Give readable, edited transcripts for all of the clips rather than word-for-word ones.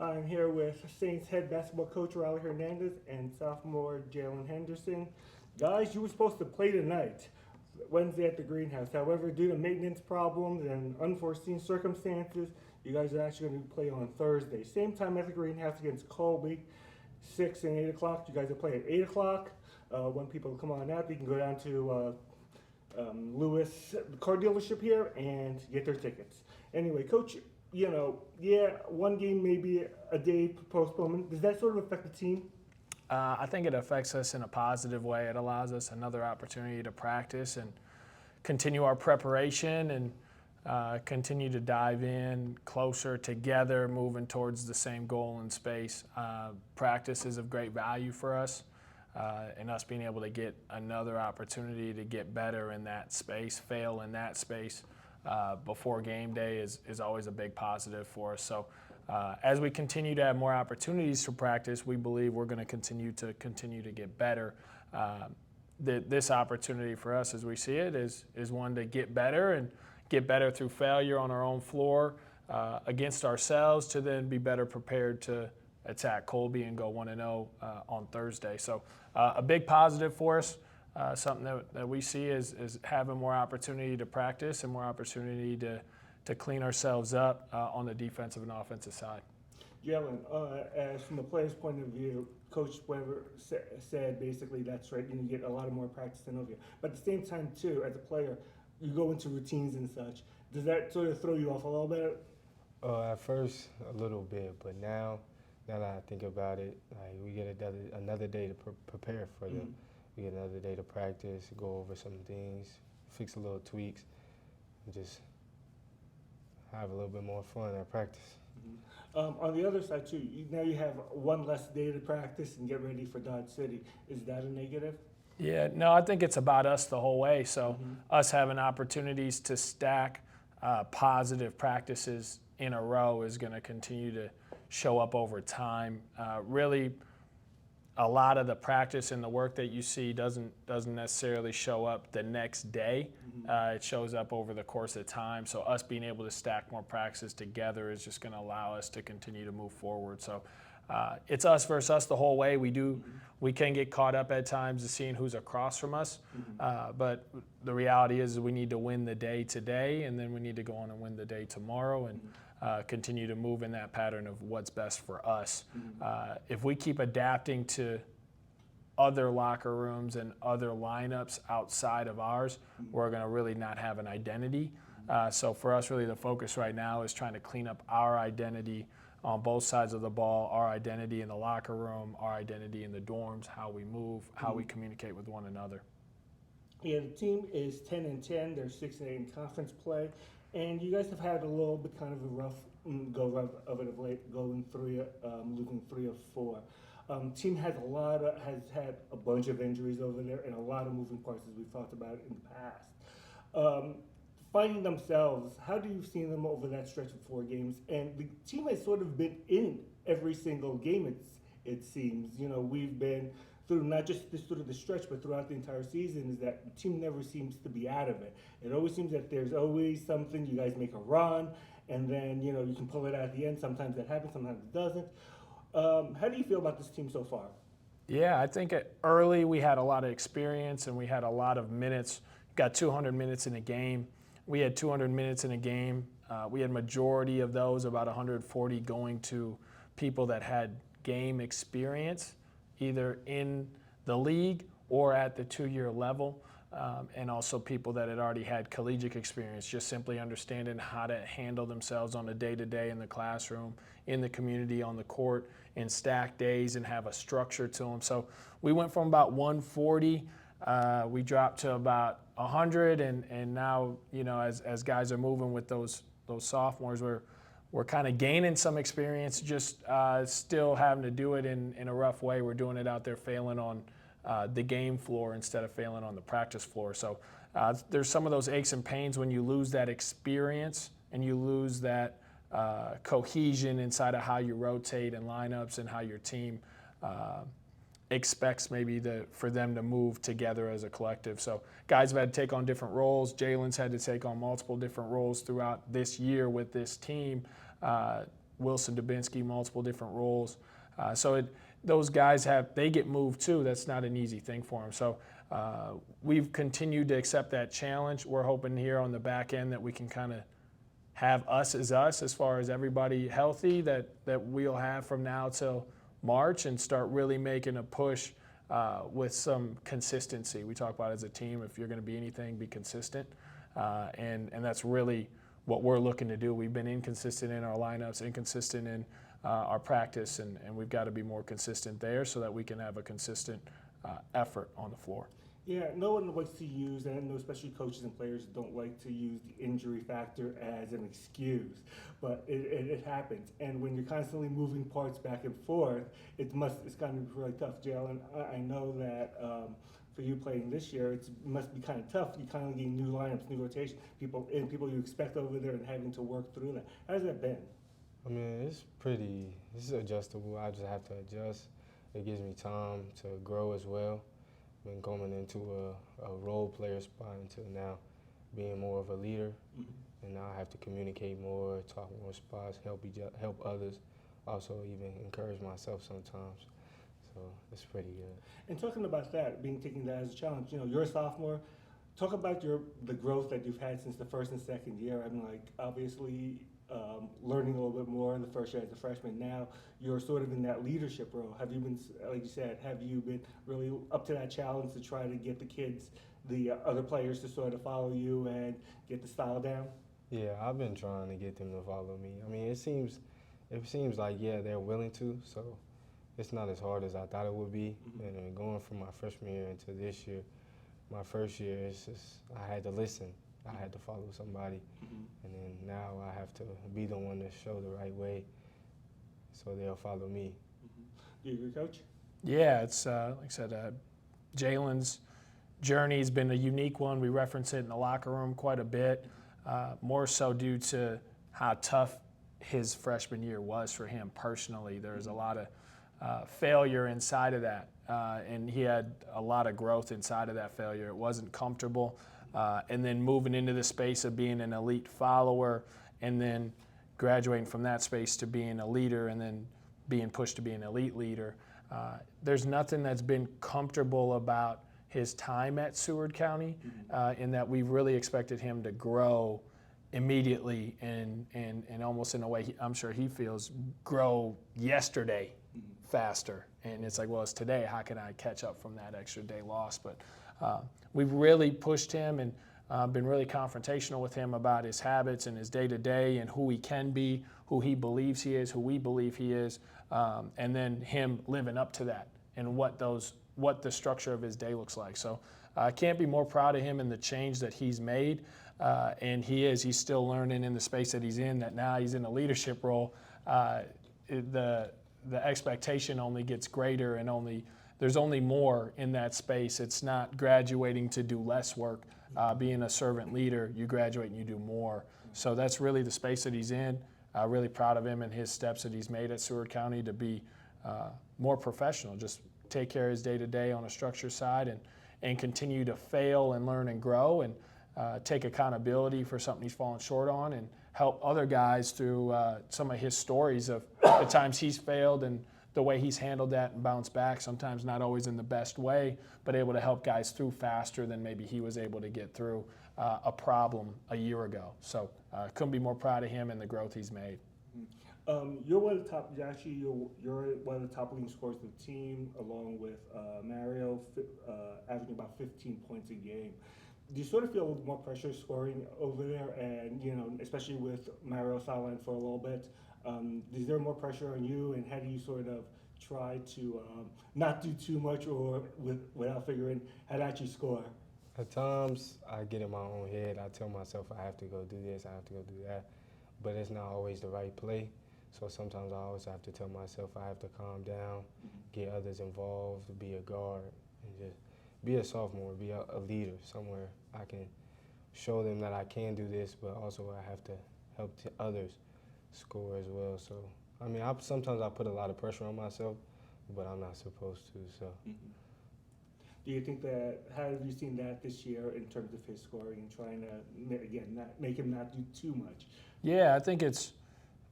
I'm here with Saints head basketball coach Rylee Hernandez and sophomore Jaylin Henderson. Guys, you were supposed to play tonight, Wednesday at the greenhouse. However, due to maintenance problems and unforeseen circumstances, you guys are actually going to play on Thursday. Same time at the greenhouse against Colby, 6 and 8 o'clock. You guys will play at 8 o'clock. When people come on out, they can go down to Lewis, the car dealership here, and get their tickets. Anyway, Coach, one game maybe a day postponement. Does that sort of affect the team? I think it affects us in a positive way. It allows us another opportunity to practice and continue our preparation and continue to dive in closer together, moving towards the same goal in space. Practice is of great value for us, and us being able to get another opportunity to get better in that space, fail in that space before game day is always a big positive for us. So as we continue to have more opportunities to practice, we believe we're going to continue to get better. This opportunity for us, as we see it, is one to get better and get better through failure on our own floor against ourselves, to then be better prepared to attack Colby and go 1-0 on Thursday. So a big positive for us. Something that we see is having more opportunity to practice and more opportunity to clean ourselves up on the defensive and offensive side. Jaylin, as from a player's point of view, Coach Weber said basically that's right, you get a lot of more practice than over here. But at the same time, too, as a player, you go into routines and such. Does that sort of throw you off a little bit? At first, a little bit, but now that I think about it, like, we get another day to prepare for them. Mm-hmm. We get another day to practice, go over some things, fix a little tweaks, and just have a little bit more fun at practice. Mm-hmm. On the other side, too, now you have one less day to practice and get ready for Dodge City. Is that a negative? Yeah, no, I think it's about us the whole way. So us having opportunities to stack positive practices in a row is going to continue to show up over time. Really, a lot of the practice and the work that you see doesn't necessarily show up the next day. It shows up over the course of time. So us being able to stack more practices together is just going to allow us to continue to move forward. So it's us versus us the whole way. We can get caught up at times to seeing who's across from us. But the reality is we need to win the day today, and then we need to go on and win the day tomorrow, and continue to move in that pattern of what's best for us. If we keep adapting to other locker rooms and other lineups outside of ours, we're going to really not have an identity. So for us, really the focus right now is trying to clean up our identity on both sides of the ball, our identity in the locker room, our identity in the dorms, how we move, how we communicate with one another. Yeah, the team is 10-10. They're 6-8 in conference play, and you guys have had a little bit kind of a rough go of it of late, losing 3 of 4. Team has had a bunch of injuries over there and a lot of moving parts, as we've talked about in the past. Finding themselves, how do you see them over that stretch of 4 games? And the team has sort of been in every single game, it seems. We've been through not just this sort of the stretch, but throughout the entire season, is that the team never seems to be out of it. It always seems that there's always something. You guys make a run, and then you can pull it out at the end. Sometimes that happens, sometimes it doesn't. How do you feel about this team so far? Yeah, I think early we had a lot of experience and we had a lot of minutes. Got 200 minutes in a game. We had 200 minutes in a game. We had majority of those, about 140, going to people that had game experience, either in the league or at the 2-year level, and also people that had already had collegiate experience, just simply understanding how to handle themselves on a day-to-day in the classroom, in the community, on the court, in stacked days, and have a structure to them. So we went from about 140, we dropped to about 100, and now, as guys are moving with those sophomores, we're kind of gaining some experience, just still having to do it in a rough way. We're doing it out there failing on the game floor instead of failing on the practice floor. So there's some of those aches and pains when you lose that experience and you lose that cohesion inside of how you rotate and lineups and how your team expects maybe for them to move together as a collective. So guys have had to take on different roles. Jaylin's had to take on multiple different roles throughout this year with this team Wilson Dubinsky, multiple different roles. Those guys they get moved too. That's not an easy thing for them. So we've continued to accept that challenge. We're hoping here on the back end that we can kind of have us as far as everybody healthy that we'll have from now till March and start really making a push with some consistency. We talk about as a team, if you're going to be anything, be consistent. And that's really what we're looking to do. We've been inconsistent in our lineups, inconsistent in our practice, and we've got to be more consistent there so that we can have a consistent effort on the floor. Yeah, no one likes to use, and I know especially coaches and players don't like to use the injury factor as an excuse, but it happens. And when you're constantly moving parts back and forth, it's going to be really tough. Jaylin, I know that for you playing this year, it must be kind of tough. You kind of getting new lineups, new rotation, people you expect over there and having to work through that. How's that been? I mean, it's adjustable. I just have to adjust. It gives me time to grow as well. Been going into a role player spot until now, being more of a leader, and now I have to communicate more, talk more spots, help others, also even encourage myself sometimes. So it's pretty good. And talking about that, taking that as a challenge, you're a sophomore. Talk about the growth that you've had since the first and second year. I mean, obviously learning a little bit more in the first year as a freshman. Now you're sort of in that leadership role. Have you been, like you said, really up to that challenge to try to get the other players to sort of follow you and get the style down? Yeah, I've been trying to get them to follow me. I mean, it seems like, yeah, they're willing to, so it's not as hard as I thought it would be. And going from my freshman year into this year, my first year, it's just I had to listen. I had to follow somebody, and then now I have to be the one to show the right way so they'll follow me. Do you agree, Coach? Yeah, it's like I said, Jaylin's journey has been a unique one. We reference it in the locker room quite a bit, more so due to how tough his freshman year was for him personally. There was a lot of failure inside of that, and he had a lot of growth inside of that failure. It wasn't comfortable. And then moving into the space of being an elite follower, and then graduating from that space to being a leader, and then being pushed to be an elite leader. There's nothing that's been comfortable about his time at Seward County, in that we've really expected him to grow immediately and almost in a way I'm sure he feels grow yesterday faster. And it's like, well, it's today. How can I catch up from that extra day lost? But we've really pushed him and been really confrontational with him about his habits and his day-to-day and who he can be, who he believes he is, who we believe he is, and then him living up to that and what the structure of his day looks like. So I can't be more proud of him and the change that he's made. And he's still learning in the space that he's in, that now he's in a leadership role. The expectation only gets greater, and there's only more in that space. It's not graduating to do less work. Being a servant leader, you graduate and you do more. So that's really the space that he's in. Really proud of him and his steps that he's made at Seward County to be more professional, just take care of his day-to-day on a structure side and continue to fail and learn and grow and take accountability for something he's fallen short on and help other guys through some of his stories of the times he's failed and the way he's handled that and bounced back, sometimes not always in the best way, but able to help guys through faster than maybe he was able to get through a problem a year ago. So couldn't be more proud of him and the growth he's made. You're one of the top. You're one of the top leading scorers of the team, along with Mario, averaging about 15 points a game. Do you sort of feel a little more pressure scoring over there, and especially with Mario sidelined for a little bit? Is there more pressure on you, and how do you sort of try to not do too much or without figuring how to actually score? At times, I get in my own head. I tell myself I have to go do this, I have to go do that, but it's not always the right play. So sometimes I always have to tell myself I have to calm down, get others involved, be a guard, and just be a sophomore, be a leader somewhere. I can show them that I can do this, but also I have to help others score as well. So, I mean, sometimes I put a lot of pressure on myself, but I'm not supposed to, so. Do you think how have you seen that this year in terms of his scoring and trying to, again, not make him not do too much? Yeah, I think it's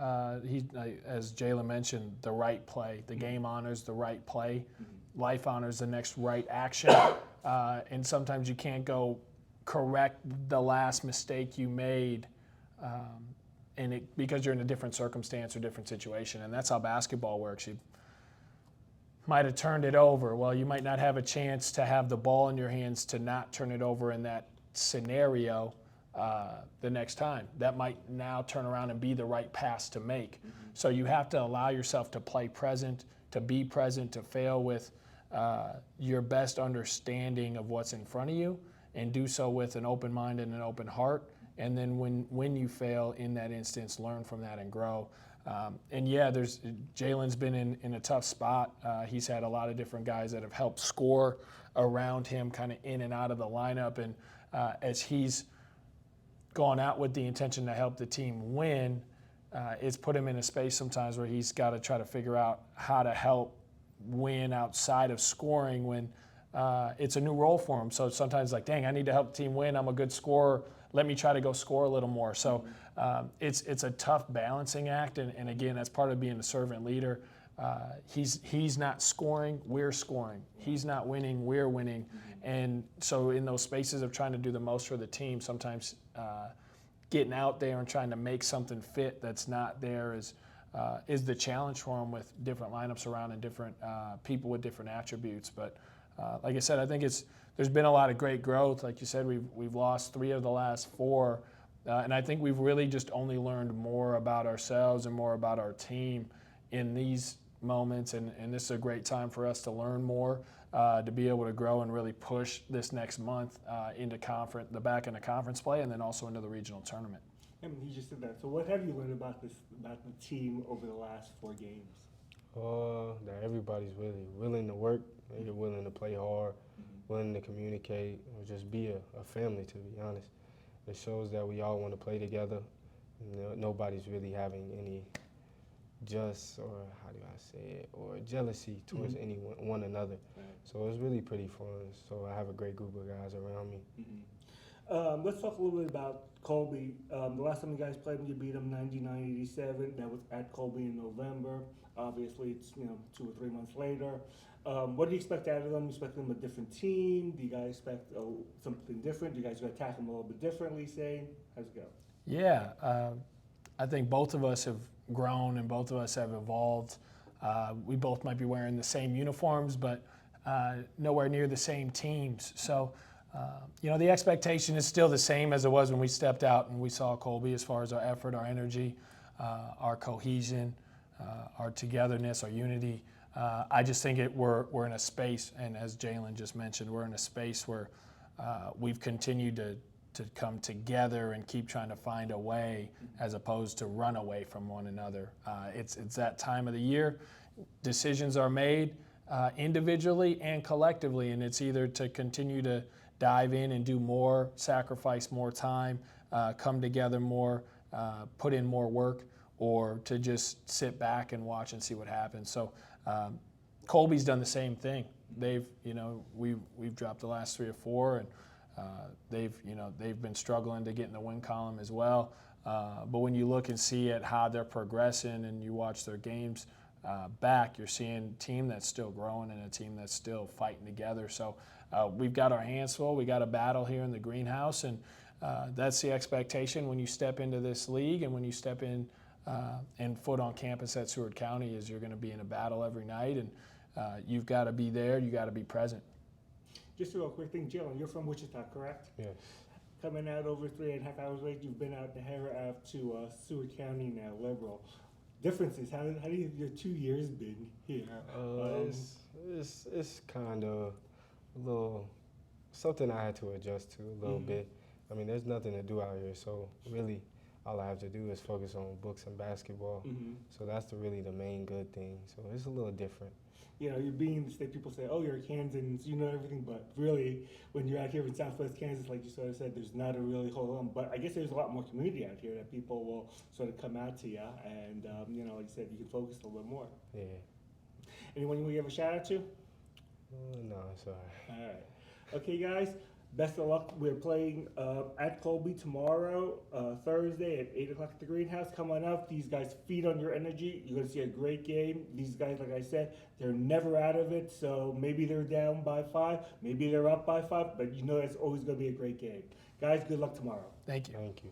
As Jaylin mentioned, the right play. The game honors the right play. Life honors the next right action. And sometimes you can't go correct the last mistake you made because you're in a different circumstance or different situation. And that's how basketball works. You might have turned it over. Well, you might not have a chance to have the ball in your hands to not turn it over in that scenario the next time. That might now turn around and be the right pass to make. So you have to allow yourself to play present, to be present, to fail with your best understanding of what's in front of you, and do so with an open mind and an open heart. And then when you fail in that instance, learn from that and grow. And yeah, Jaylin's been in a tough spot. He's had a lot of different guys that have helped score around him, kind of in and out of the lineup. And as he's gone out with the intention to help the team win, it's put him in a space sometimes where he's got to try to figure out how to help win outside of scoring when it's a new role for him. So sometimes like, dang, I need to help the team win. I'm a good scorer. Let me try to go score a little more. So it's a tough balancing act. And again, that's part of being a servant leader. He's not scoring, we're scoring. He's not winning, we're winning. And so in those spaces of trying to do the most for the team, sometimes getting out there and trying to make something fit that's not there is the challenge for him with different lineups around and different people with different attributes. But like I said, I think there's been a lot of great growth. Like you said, we've lost 3 of the last 4. And I think we've really just only learned more about ourselves and more about our team in these moments. And this is a great time for us to learn more, to be able to grow and really push this next month into the back into conference play and then also into the regional tournament. I mean, you just said that. So what have you learned about the team over the last 4 games? That everybody's really willing to work, they're willing to play hard, willing to communicate, or just be a family, to be honest. It shows that we all want to play together. Nobody's really having any or how do I say it, or jealousy towards one another. Right. So it's really pretty fun. So I have a great group of guys around me. Let's talk a little bit about Colby. The last time you guys played, you beat them 99-87. That was at Colby in November. Obviously, it's 2 or 3 months later. What do you expect out of them? You expect them a different team? Do you guys expect something different? Do you guys going to attack them a little bit differently, say? How's it go? Yeah, I think both of us have grown and both of us have evolved. We both might be wearing the same uniforms, but nowhere near the same teams. So, the expectation is still the same as it was when we stepped out and we saw Colby as far as our effort, our energy, our cohesion, our togetherness, our unity. I just think we're in a space, and as Jaylin just mentioned, we're in a space where we've continued to come together and keep trying to find a way as opposed to run away from one another. It's that time of the year. Decisions are made individually and collectively, and it's either to continue to dive in and do more, sacrifice more time, come together more, put in more work, or to just sit back and watch and see what happens. So Colby's done the same thing. We've dropped the last 3 or 4, and they've been struggling to get in the win column as well. But when you look and see at how they're progressing and you watch their games back, you're seeing a team that's still growing and a team that's still fighting together. So we've got our hands full. We got a battle here in the greenhouse, and that's the expectation when you step into this league and when you step in and foot on campus at Seward County is you're going to be in a battle every night, and you've got to be there. You got to be present. Just a real quick thing, Jaylin, you're from Wichita, correct? Yes. Coming out over 3.5 hours late, you've been out to Harrah to Seward County now, Liberal. Differences, how do your 2 years been here? It's kind of a little something I had to adjust to a little bit. I mean, there's nothing to do out here, so really all I have to do is focus on books and basketball. So that's really the main good thing. So it's a little different. You're being in the state, people say, oh, you're a Kansans, you know everything, but really, when you're out here in Southwest Kansas, like you sort of said, there's not a really whole lot. But I guess there's a lot more community out here that people will sort of come out to you, and, like you said, you can focus a little bit more. Yeah. Anyone you want to give a shout out to? No, it's all right. All right. Okay, guys. Best of luck. We're playing at Colby tomorrow, Thursday at 8 o'clock at the Greenhouse. Come on out. These guys feed on your energy. You're going to see a great game. These guys, like I said, they're never out of it. So maybe they're down by 5, maybe they're up by 5, but you know it's always going to be a great game. Guys, good luck tomorrow. Thank you. Thank you.